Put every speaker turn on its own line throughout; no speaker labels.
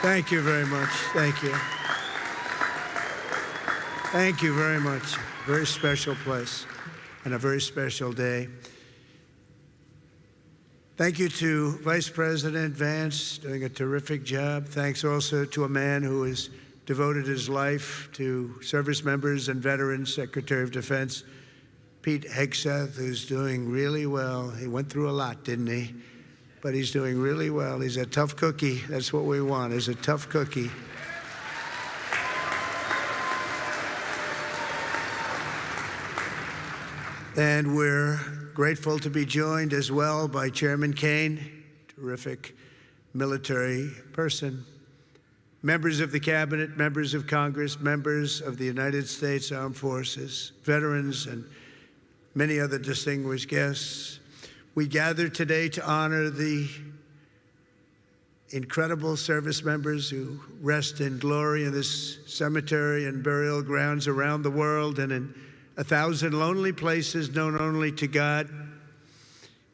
Thank you very much. Thank you. Thank you very much. Very special place and a very special day. Thank you to Vice President Vance, doing a terrific job. Thanks also to a man who has devoted his life to service members and veterans, Secretary of Defense Pete Hegseth, who's doing really well. He went through a lot, didn't he? But he's doing really well. He's a tough cookie. That's what we want, is a tough cookie. And we're grateful to be joined as well by Chairman Kaine, terrific military person, members of the cabinet, members of Congress, members of the United States Armed Forces, veterans, and many other distinguished guests. We gather today to honor the incredible service members who rest in glory in this cemetery and burial grounds around the world and in 1,000 lonely places known only to God.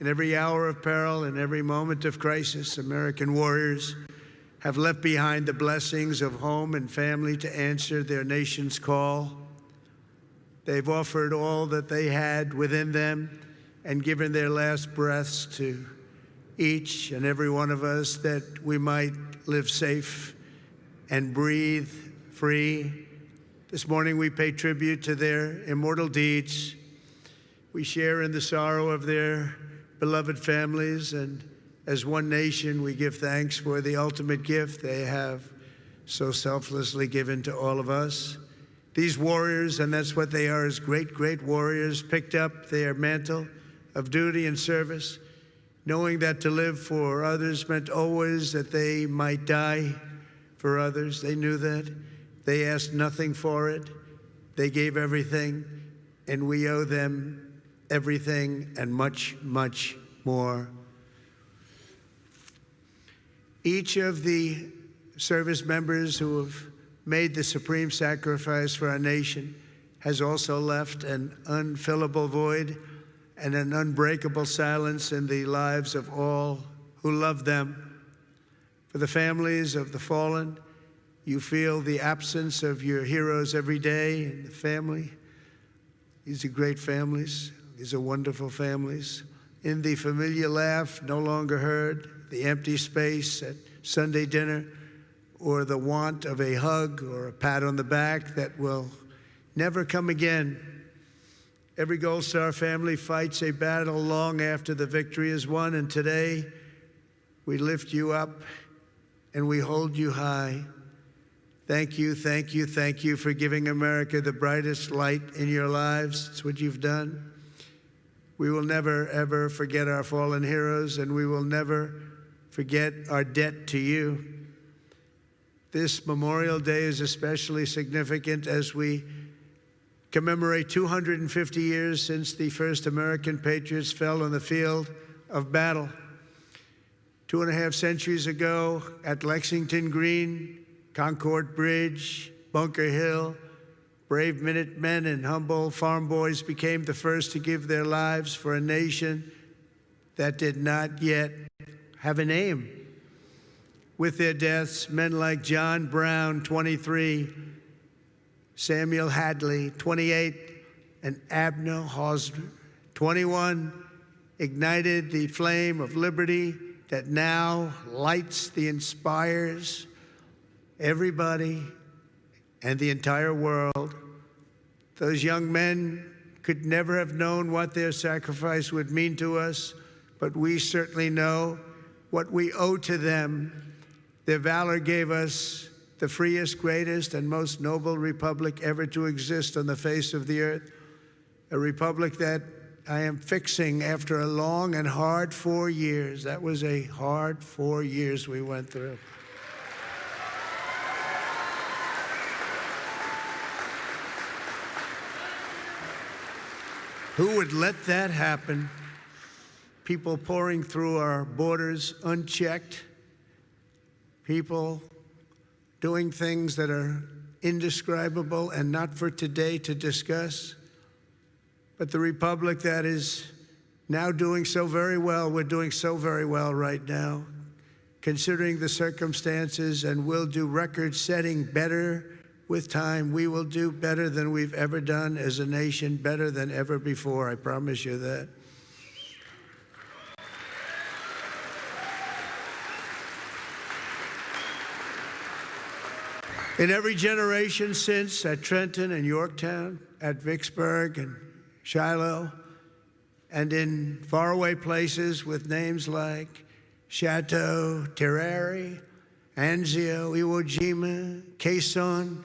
In every hour of peril, in every moment of crisis, American warriors have left behind the blessings of home and family to answer their nation's call. They've offered all that they had within them and given their last breaths to each and every one of us that we might live safe and breathe free. This morning we pay tribute to their immortal deeds. We share in the sorrow of their beloved families, and as one nation we give thanks for the ultimate gift they have so selflessly given to all of us. These warriors, and that's what they are, as great, great warriors, picked up their mantle of duty and service, knowing that to live for others meant always that they might die for others. They knew that. They asked nothing for it. They gave everything, and we owe them everything and much, much more. Each of the service members who have made the supreme sacrifice for our nation has also left an unfillable void and an unbreakable silence in the lives of all who love them. For the families of the fallen, you feel the absence of your heroes every day in the family. These are great families. These are wonderful families. In the familiar laugh no longer heard, the empty space at Sunday dinner, or the want of a hug or a pat on the back that will never come again. Every Gold Star family fights a battle long after the victory is won, and today we lift you up and we hold you high. Thank you, thank you, thank you for giving America the brightest light in your lives. It's what you've done. We will never, ever forget our fallen heroes, and we will never forget our debt to you. This Memorial Day is especially significant as we commemorate 250 years since the first American patriots fell on the field of battle. 2.5 centuries ago at Lexington Green, Concord Bridge, Bunker Hill, brave Minutemen and humble farm boys became the first to give their lives for a nation that did not yet have a name. With their deaths, men like John Brown, 23, Samuel Hadley, 28, and Abner Hosner, 21, ignited the flame of liberty that now lights the inspires everybody and the entire world. Those young men could never have known what their sacrifice would mean to us, but we certainly know what we owe to them. Their valor gave us the freest, greatest, and most noble republic ever to exist on the face of the earth, a republic that I am fixing after a long and hard 4 years. That was a hard 4 years we went through. Who would let that happen? People pouring through our borders unchecked, people doing things that are indescribable and not for today to discuss. But the republic that is now doing so very well, we're doing so very well right now, considering the circumstances, and we'll do record-setting better with time. We will do better than we've ever done as a nation, better than ever before. I promise you that. In every generation since, at Trenton and Yorktown, at Vicksburg and Shiloh, and in faraway places with names like Chateau, Terrari, Anzio, Iwo Jima, Quezon,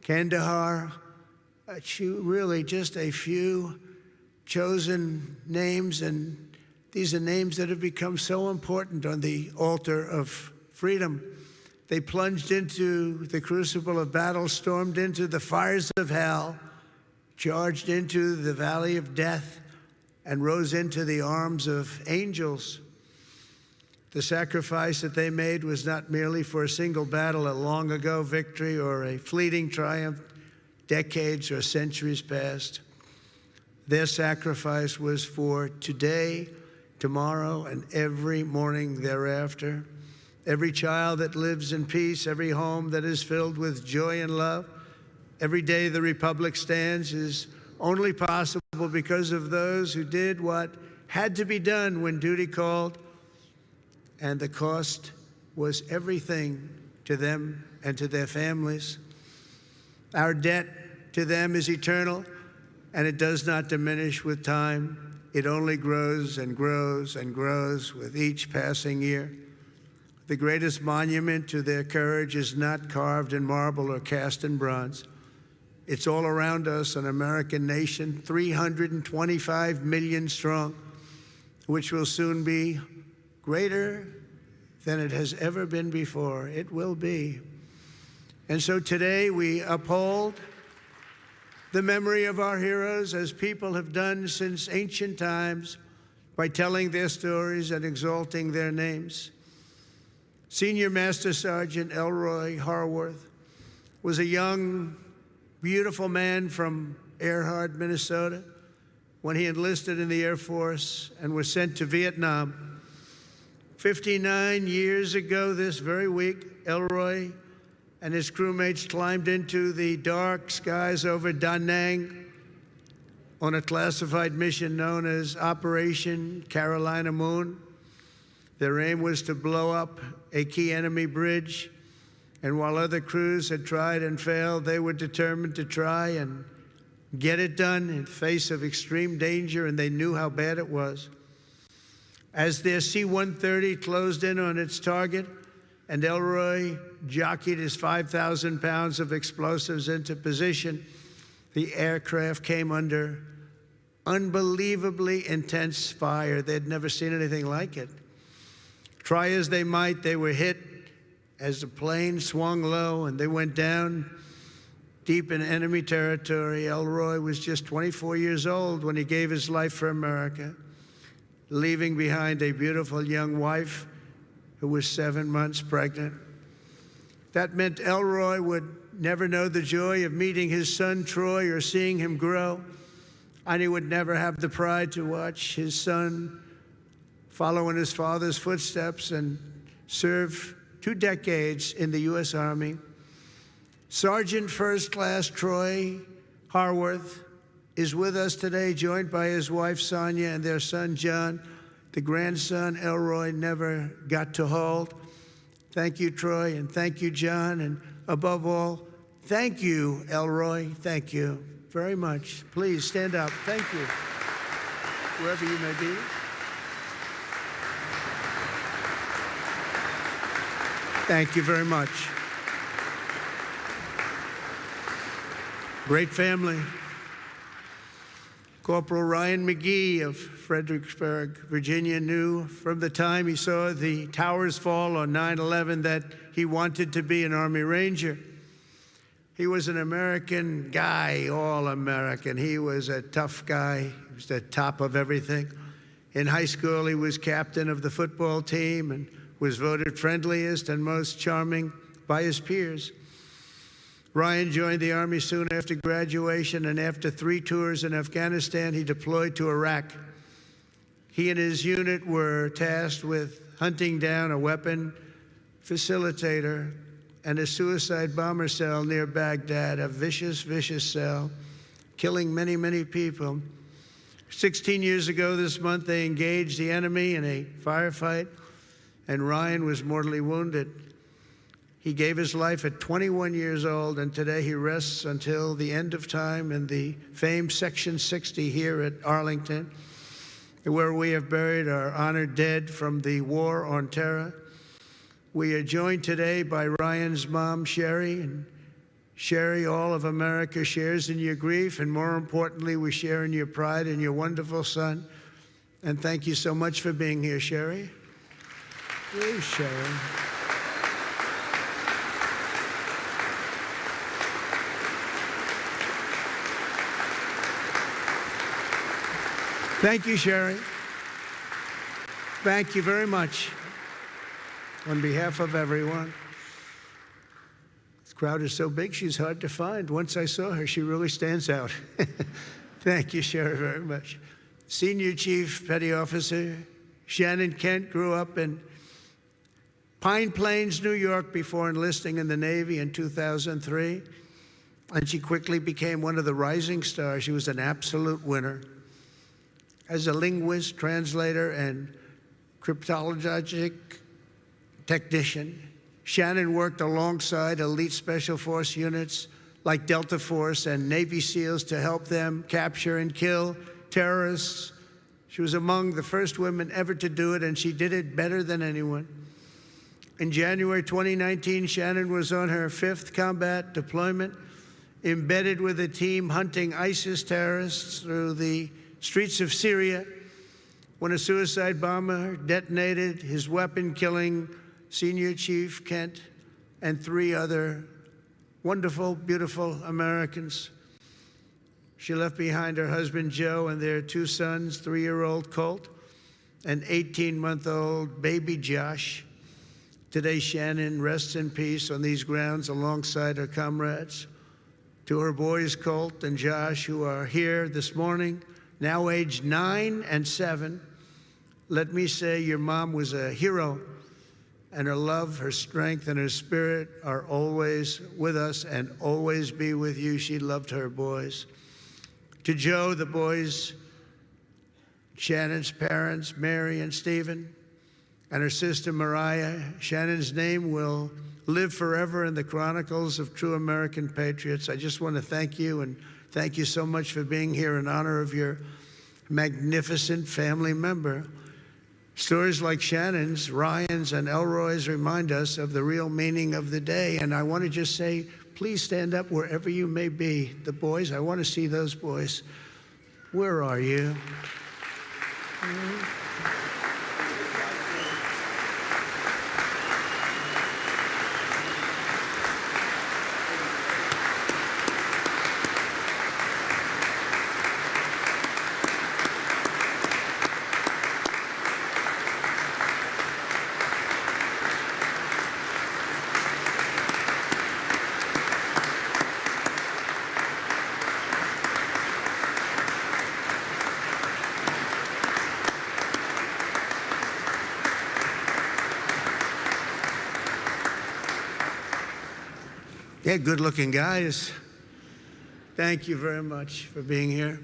Kandahar, really just a few chosen names, and these are names that have become so important on the altar of freedom. They plunged into the crucible of battle, stormed into the fires of hell, charged into the valley of death, and rose into the arms of angels. The sacrifice that they made was not merely for a single battle, a long-ago victory, or a fleeting triumph, decades or centuries past. Their sacrifice was for today, tomorrow, and every morning thereafter. Every child that lives in peace, every home that is filled with joy and love, every day the Republic stands is only possible because of those who did what had to be done when duty called, and the cost was everything to them and to their families. Our debt to them is eternal, and it does not diminish with time. It only grows and grows and grows with each passing year. The greatest monument to their courage is not carved in marble or cast in bronze. It's all around us, an American nation, 325 million strong, which will soon be greater than it has ever been before. It will be. And so today we uphold the memory of our heroes, as people have done since ancient times, by telling their stories and exalting their names. Senior Master Sergeant Elroy Harworth was a young, beautiful man from Earhart, Minnesota, when he enlisted in the Air Force and was sent to Vietnam. 59 years ago this very week, Elroy and his crewmates climbed into the dark skies over Da Nang on a classified mission known as Operation Carolina Moon. Their aim was to blow up a key enemy bridge, and while other crews had tried and failed, they were determined to try and get it done in face of extreme danger, and they knew how bad it was. As their C-130 closed in on its target, and Elroy jockeyed his 5,000 pounds of explosives into position, the aircraft came under unbelievably intense fire. They'd never seen anything like it. Try as they might, they were hit as the plane swung low and they went down deep in enemy territory. Elroy was just 24 years old when he gave his life for America, leaving behind a beautiful young wife who was 7 months pregnant. That meant Elroy would never know the joy of meeting his son Troy or seeing him grow, and he would never have the pride to watch his son follow in his father's footsteps and serve 2 decades in the U.S. Army. Sergeant First Class Troy Harworth is with us today, joined by his wife Sonia and their son John, the grandson Elroy never got to hold. Thank you, Troy, and thank you, John, and above all, thank you, Elroy. Thank you very much. Please stand up. Thank you, wherever you may be. Thank you very much. Great family. Corporal Ryan McGee of Fredericksburg, Virginia, knew from the time he saw the towers fall on 9/11 that he wanted to be an Army Ranger. He was an American guy, all American. He was a tough guy. He was the top of everything. In high school, he was captain of the football team and was voted friendliest and most charming by his peers. Ryan joined the Army soon after graduation, and after 3 tours in Afghanistan, he deployed to Iraq. He and his unit were tasked with hunting down a weapon facilitator, and a suicide bomber cell near Baghdad, a vicious, vicious cell, killing many, many people. 16 years ago this month, they engaged the enemy in a firefight, and Ryan was mortally wounded. He gave his life at 21 years old, and today he rests until the end of time in the famed Section 60 here at Arlington, where we have buried our honored dead from the War on Terror. We are joined today by Ryan's mom, Sherry. And Sherry, all of America shares in your grief, and more importantly, we share in your pride in your wonderful son. And thank you so much for being here, Sherry. Please, Sherry. Thank you, Sherry. Thank you very much. On behalf of everyone. This crowd is so big, she's hard to find. Once I saw her, she really stands out. Thank you, Sherry, very much. Senior Chief Petty Officer Shannon Kent grew up in Pine Plains, New York, before enlisting in the Navy in 2003. And she quickly became one of the rising stars. She was an absolute winner. As a linguist, translator, and cryptologic technician, Shannon worked alongside elite special force units like Delta Force and Navy SEALs to help them capture and kill terrorists. She was among the first women ever to do it, and she did it better than anyone. In January 2019, Shannon was on her 5th combat deployment, embedded with a team hunting ISIS terrorists through the streets of Syria, when a suicide bomber detonated his weapon, killing Senior Chief Kent and 3 other wonderful, beautiful Americans. She left behind her husband, Joe, and their 2 sons, 3-year-old Colt and 18-month-old baby Josh. Today, Shannon rests in peace on these grounds alongside her comrades. To her boys, Colt and Josh, who are here this morning, now aged 9 and 7, let me say your mom was a hero, and her love, her strength, and her spirit are always with us and always be with you. She loved her boys. To Joe, the boys, Shannon's parents, Mary and Stephen, and her sister Mariah, Shannon's name will live forever in the chronicles of true American patriots. I just want to thank you, and thank you so much for being here in honor of your magnificent family member. Stories like Shannon's, Ryan's, and Elroy's remind us of the real meaning of the day. And I want to just say, please stand up wherever you may be. The boys, I want to see those boys. Where are you? Yeah, good-looking guys. Thank you very much for being here.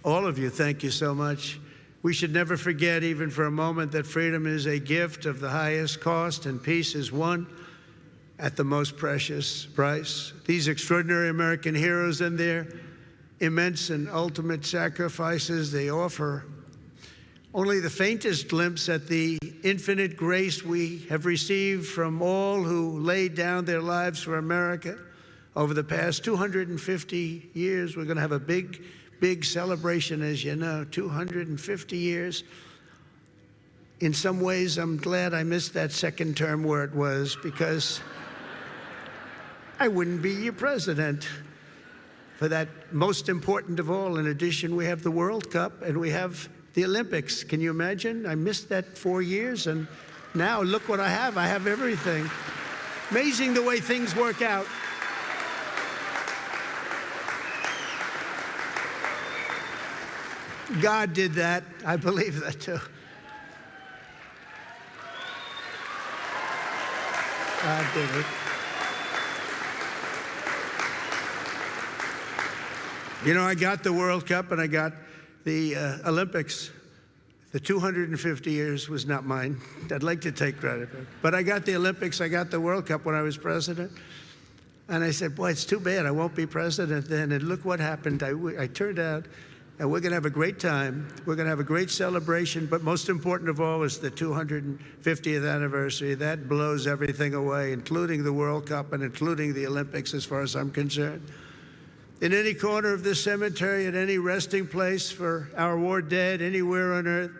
All of you, thank you so much. We should never forget, even for a moment, that freedom is a gift of the highest cost and peace is won at the most precious price. These extraordinary American heroes and their immense and ultimate sacrifices, they offer only the faintest glimpse at the infinite grace we have received from all who laid down their lives for America. Over the past 250 years, we're going to have a big, big celebration, as you know, 250 years. In some ways, I'm glad I missed that second term where it was, because I wouldn't be your president. For that most important of all, in addition, we have the World Cup and we have the Olympics. Can you imagine? I missed that 4 years, and now look what I have. I have everything. Amazing the way things work out. God did that. I believe that too. I did it. You know, I got the World Cup and I got the Olympics. The 250 years was not mine. I'd like to take credit. But I got the Olympics, I got the World Cup when I was president. And I said, boy, it's too bad I won't be president then. And look what happened. I turned out, and we're going to have a great time. We're going to have a great celebration. But most important of all is the 250th anniversary. That blows everything away, including the World Cup and including the Olympics, as far as I'm concerned. In any corner of this cemetery, at any resting place for our war dead, anywhere on earth,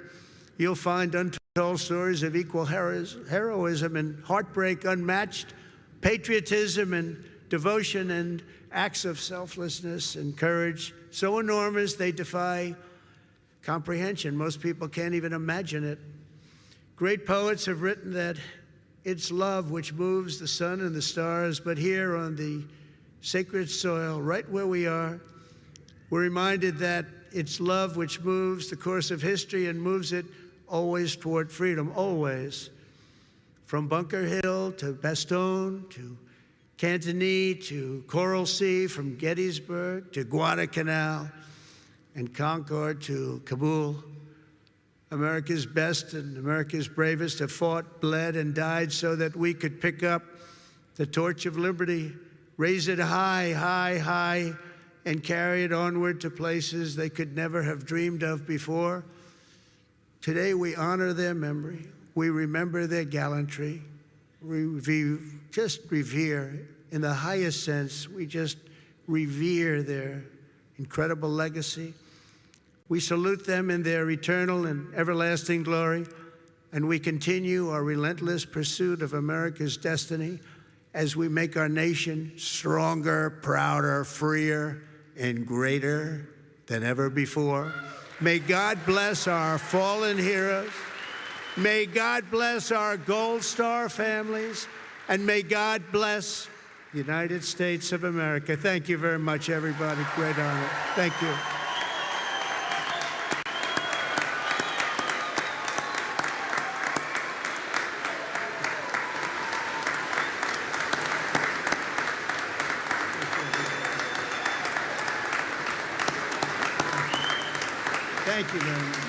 you'll find untold stories of equal heroism and heartbreak, unmatched patriotism and devotion, and acts of selflessness and courage so enormous they defy comprehension. Most people can't even imagine it. Great poets have written that it's love which moves the sun and the stars, but here on the sacred soil, right where we are, we're reminded that it's love which moves the course of history and moves it always toward freedom, always. From Bunker Hill to Bastogne to Cantigny to Coral Sea, from Gettysburg to Guadalcanal and Concord to Kabul, America's best and America's bravest have fought, bled, and died so that we could pick up the torch of liberty, raise it high, high, high, and carry it onward to places they could never have dreamed of before. Today we honor their memory. We remember their gallantry. We just revere, in the highest sense, we just revere their incredible legacy. We salute them in their eternal and everlasting glory, and we continue our relentless pursuit of America's destiny as we make our nation stronger, prouder, freer, and greater than ever before. May God bless our fallen heroes. May God bless our Gold Star families, and may God bless the United States of America. Thank you very much, everybody. Great honor. Thank you. Thank you very much.